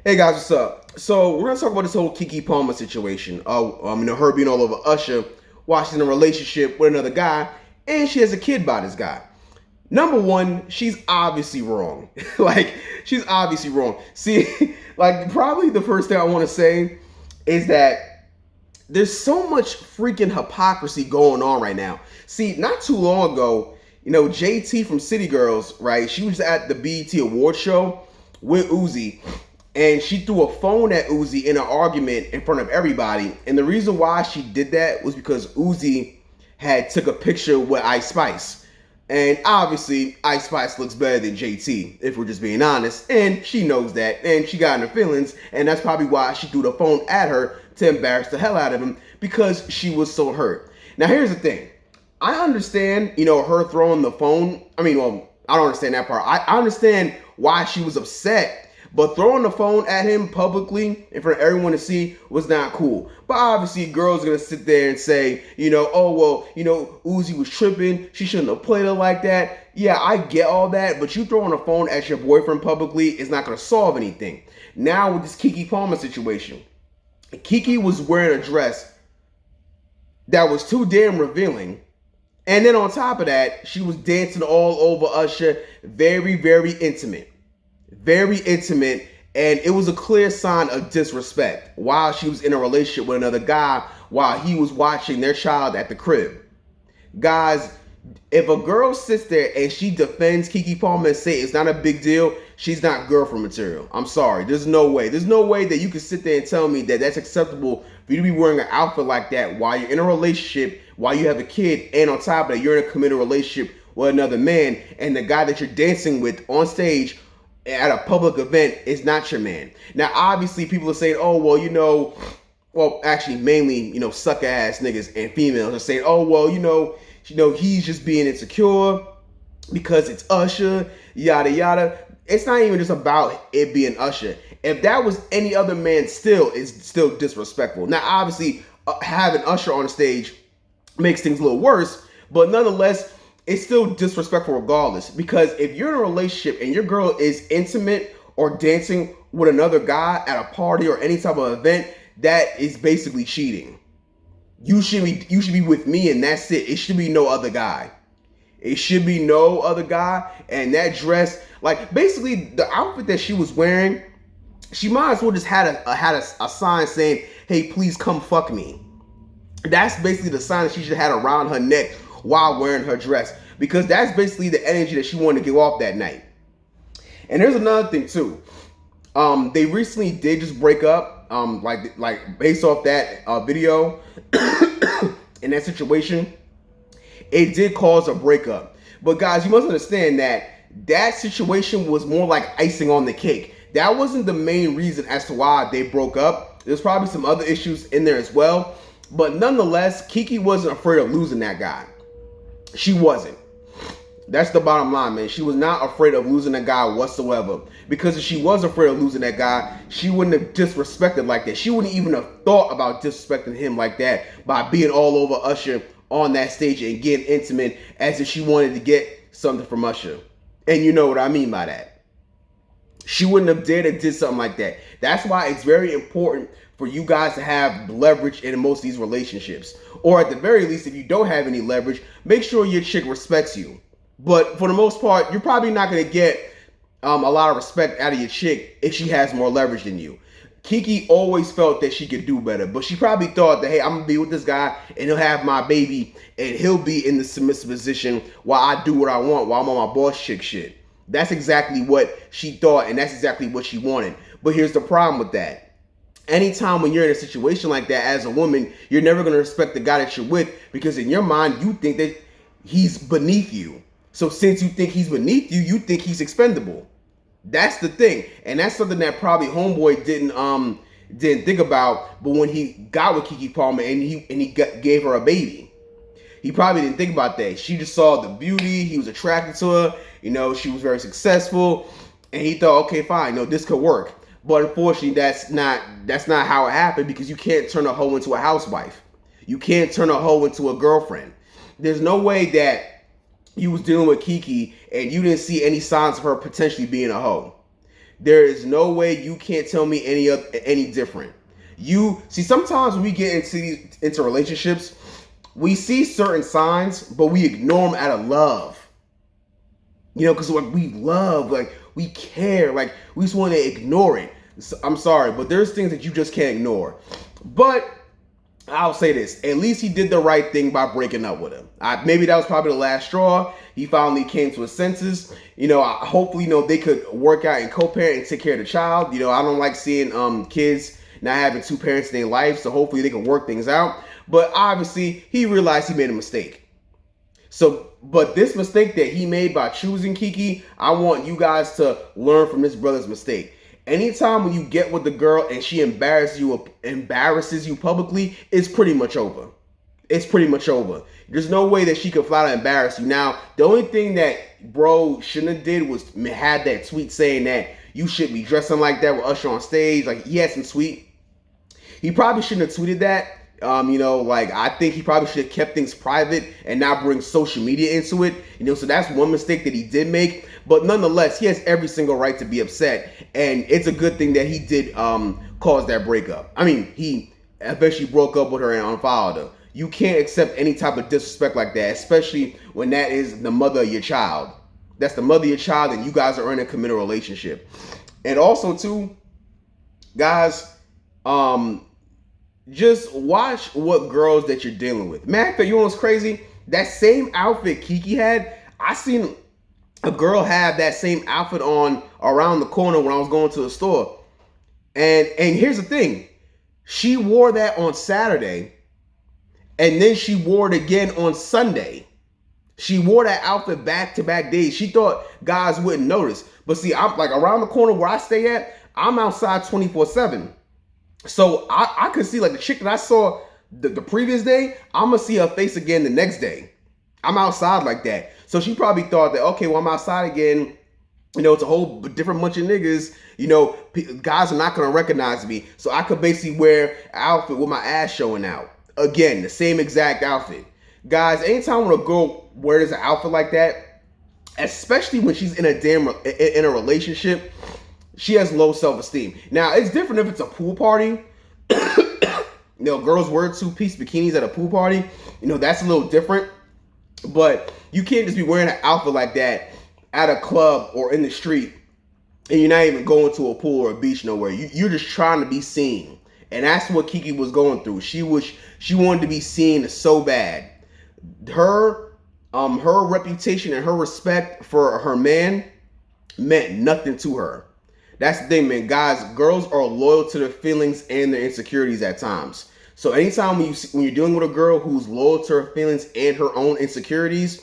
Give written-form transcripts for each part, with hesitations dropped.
Hey guys, what's up? So we're gonna talk about this whole Keke Palmer situation. Her being all over Usher while she's in a relationship with another guy, and she has a kid by this guy. Number one, she's obviously wrong. She's obviously wrong. See, probably the first thing I want to say is that there's so much freaking hypocrisy going on right now. See, not too long ago, JT from City Girls, right? She was at the BET Award show with Uzi, and she threw a phone at Uzi in an argument in front of everybody. And the reason why she did that was because Uzi had took a picture with Ice Spice. And obviously, Ice Spice looks better than JT, if we're just being honest. And she knows that, and she got in her feelings. And that's probably why she threw the phone at her to embarrass the hell out of him, because she was so hurt. Now, here's the thing. I understand, her throwing the phone. I don't understand that part. I understand why she was upset. But throwing the phone at him publicly in front of everyone to see was not cool. But obviously, girls are going to sit there and say, Uzi was tripping. She shouldn't have played her like that. Yeah, I get all that. But you throwing a phone at your boyfriend publicly is not going to solve anything. Now with this Keke Palmer situation, Keke was wearing a dress that was too damn revealing. And then on top of that, she was dancing all over Usher. Very, very intimate. Very intimate, and it was a clear sign of disrespect while she was in a relationship with another guy while he was watching their child at the crib. Guys, if a girl sits there and she defends Keke Palmer and say it's not a big deal, she's not girlfriend material. I'm sorry. There's no way. There's no way that you can sit there and tell me that that's acceptable for you to be wearing an outfit like that while you're in a relationship, while you have a kid, and on top of that, you're in a committed relationship with another man, and the guy that you're dancing with on stage at a public event is not your man. Now, obviously, people are saying, mainly, suck ass niggas and females are saying, he's just being insecure because it's Usher, yada yada. It's not even just about it being Usher. If that was any other man, it's still disrespectful. Now, obviously, having Usher on the stage makes things a little worse, but nonetheless, it's still disrespectful regardless, because if you're in a relationship and your girl is intimate or dancing with another guy at a party or any type of event, that is basically cheating. You should be with me, and that's it. It should be no other guy. It should be no other guy. And that dress, basically the outfit that she was wearing, she might as well just had a sign saying, "Hey, please come fuck me." That's basically the sign that she should have had around her neck while wearing her dress, because that's basically the energy that she wanted to give off that night. And there's another thing too. They recently did just break up, based off that video in that situation. It did cause a breakup. But guys, you must understand that situation was more like icing on the cake. That wasn't the main reason as to why they broke up. There's probably some other issues in there as well. But nonetheless, Keke wasn't afraid of losing that guy. She wasn't. That's the bottom line, man. She was not afraid of losing that guy whatsoever. Because if she was afraid of losing that guy, she wouldn't have disrespected like that. She wouldn't even have thought about disrespecting him like that by being all over Usher on that stage and getting intimate as if she wanted to get something from Usher. And you know what I mean by that. She wouldn't have dared to do something like that. That's why it's very important for you guys to have leverage in most of these relationships. Or at the very least, if you don't have any leverage, make sure your chick respects you. But for the most part, you're probably not going to get a lot of respect out of your chick if she has more leverage than you. Keke always felt that she could do better, but she probably thought that, hey, I'm going to be with this guy and he'll have my baby and he'll be in the submissive position while I do what I want, while I'm on my boss chick shit. That's exactly what she thought, and that's exactly what she wanted. But here's the problem with that. Anytime when you're in a situation like that as a woman, you're never going to respect the guy that you're with, because in your mind, you think that he's beneath you. So since you think he's beneath you, you think he's expendable. That's the thing. And that's something that probably homeboy didn't think about. But when he got with Keke Palmer and he gave her a baby, he probably didn't think about that. She just saw the beauty. He was attracted to her. She was very successful. And he thought, okay, fine, this could work. But unfortunately, that's not how it happened, because you can't turn a hoe into a housewife. You can't turn a hoe into a girlfriend. There's no way that you was dealing with Keke and you didn't see any signs of her potentially being a hoe. There is no way you can't tell me any different. You see, sometimes when we get into relationships, we see certain signs, but we ignore them out of love. You know, because like we love, like we care, like we just want to ignore it. So, I'm sorry, but there's things that you just can't ignore. But I'll say this: at least he did the right thing by breaking up with him. Maybe that was probably the last straw. He finally came to his senses. You know, hopefully, you know, they could work out and co-parent and take care of the child. You know, I don't like seeing kids not having two parents in their life, so hopefully they can work things out. But obviously, he realized he made a mistake. So, but this mistake that he made by choosing Keke, I want you guys to learn from this brother's mistake. Anytime when you get with the girl and she embarrasses you publicly, it's pretty much over. It's pretty much over. There's no way that she could flat out embarrass you. Now, the only thing that bro shouldn't have did was had that tweet saying that you shouldn't be dressing like that with Usher on stage. Like, he had some tweet. He probably shouldn't have tweeted that. You know, like, I think he probably should have kept things private and not bring social media into it. You know, so that's one mistake that he did make. But nonetheless, he has every single right to be upset. And it's a good thing that he did cause that breakup. I mean, he eventually broke up with her and unfollowed her. You can't accept any type of disrespect like that, especially when that is the mother of your child. That's the mother of your child, and you guys are in a committed relationship. And also, too, guys, just watch what girls that you're dealing with. Matter you know what's crazy? That same outfit Keke had, I seen a girl have that same outfit on around the corner when I was going to the store. And here's the thing. She wore that on Saturday, and then she wore it again on Sunday. She wore that outfit back-to-back days. She thought guys wouldn't notice. But see, I'm like around the corner where I stay at, I'm outside 24/7. So I could see like the chick that I saw the previous day, I'm going to see her face again the next day. I'm outside like that. So she probably thought that, okay, well, I'm outside again. You know, it's a whole different bunch of niggas. You know, guys are not going to recognize me. So I could basically wear an outfit with my ass showing out. Again, the same exact outfit. Guys, anytime when a girl wears an outfit like that, especially when she's in a relationship, she has low self-esteem. Now, it's different if it's a pool party. You know, girls wear two-piece bikinis at a pool party. You know, that's a little different. But you can't just be wearing an outfit like that at a club or in the street, and you're not even going to a pool or a beach nowhere. You're just trying to be seen. And that's what Keke was going through. She wanted to be seen so bad. Her reputation and her respect for her man meant nothing to her. That's the thing, man. Guys, girls are loyal to their feelings and their insecurities at times. So anytime when you're dealing with a girl who's loyal to her feelings and her own insecurities,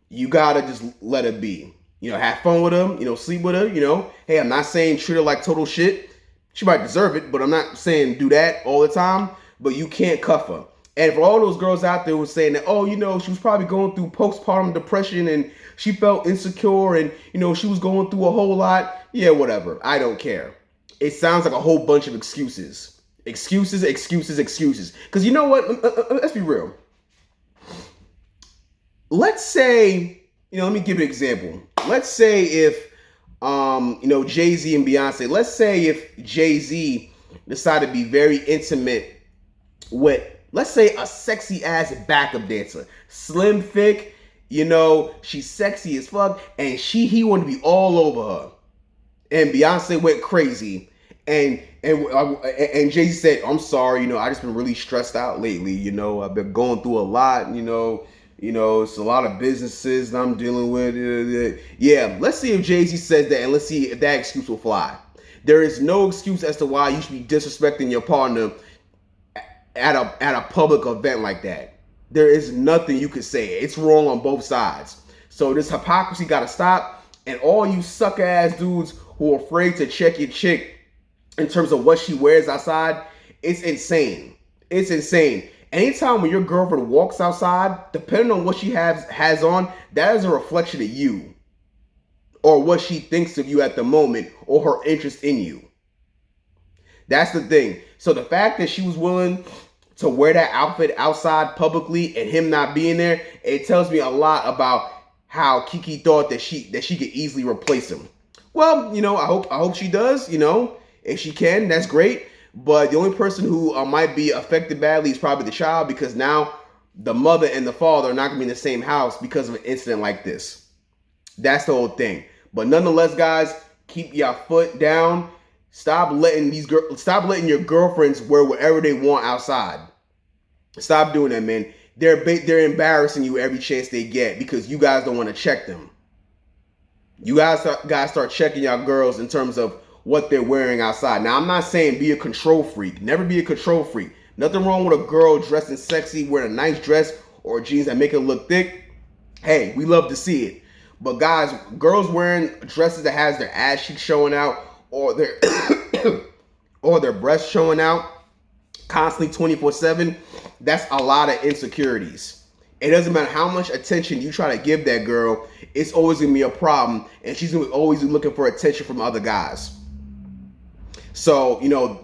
you gotta just let it be. You know, have fun with them. You know, sleep with her. You know, hey, I'm not saying treat her like total shit. She might deserve it, but I'm not saying do that all the time. But you can't cuff her. And for all those girls out there who are saying that, oh, you know, she was probably going through postpartum depression and she felt insecure and, you know, she was going through a whole lot. Yeah, whatever. I don't care. It sounds like a whole bunch of excuses. Excuses. Because you know what? Let's be real. Let's say, you know, let me give you an example. Let's say if, you know, Jay-Z and Beyonce, let's say if Jay-Z decided to be very intimate with, let's say, a sexy ass backup dancer, slim, thick, you know, she's sexy as fuck, and he wanted to be all over her. And Beyonce went crazy, and Jay-Z said, I'm sorry, you know, I just been really stressed out lately, you know, I've been going through a lot, you know, it's a lot of businesses that I'm dealing with. Yeah, let's see if Jay-Z says that, and let's see if that excuse will fly. There is no excuse as to why you should be disrespecting your partner at a public event like that. There is nothing you could say. It's wrong on both sides. So this hypocrisy got to stop. And all you sucker ass dudes who are afraid to check your chick in terms of what she wears outside, it's insane. It's insane. Anytime when your girlfriend walks outside, depending on what she has on, that is a reflection of you or what she thinks of you at the moment or her interest in you. That's the thing. So the fact that she was willing to wear that outfit outside publicly and him not being there, it tells me a lot about how Keke thought that she could easily replace him. Well, I hope she does. If she can, that's great. But the only person who might be affected badly is probably the child, because now the mother and the father are not going to be in the same house because of an incident like this. That's the whole thing. But nonetheless, guys, keep your foot down. Stop letting your girlfriends wear whatever they want outside. Stop doing that, man. They're embarrassing you every chance they get because you guys don't want to check them. You guys start checking y'all girls in terms of what they're wearing outside. Now, I'm not saying be a control freak. Never be a control freak. Nothing wrong with a girl dressing sexy, wearing a nice dress or jeans that make her look thick. Hey, we love to see it. But guys, girls wearing dresses that has their ass cheeks showing out or their or their breasts showing out constantly 24/7, that's a lot of insecurities. It doesn't matter how much attention you try to give that girl, it's always going to be a problem, and she's going to always be looking for attention from other guys. So,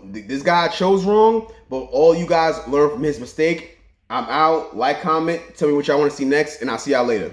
this guy chose wrong, but all you guys learn from his mistake. I'm out. Like, comment, tell me what y'all want to see next, and I'll see y'all later.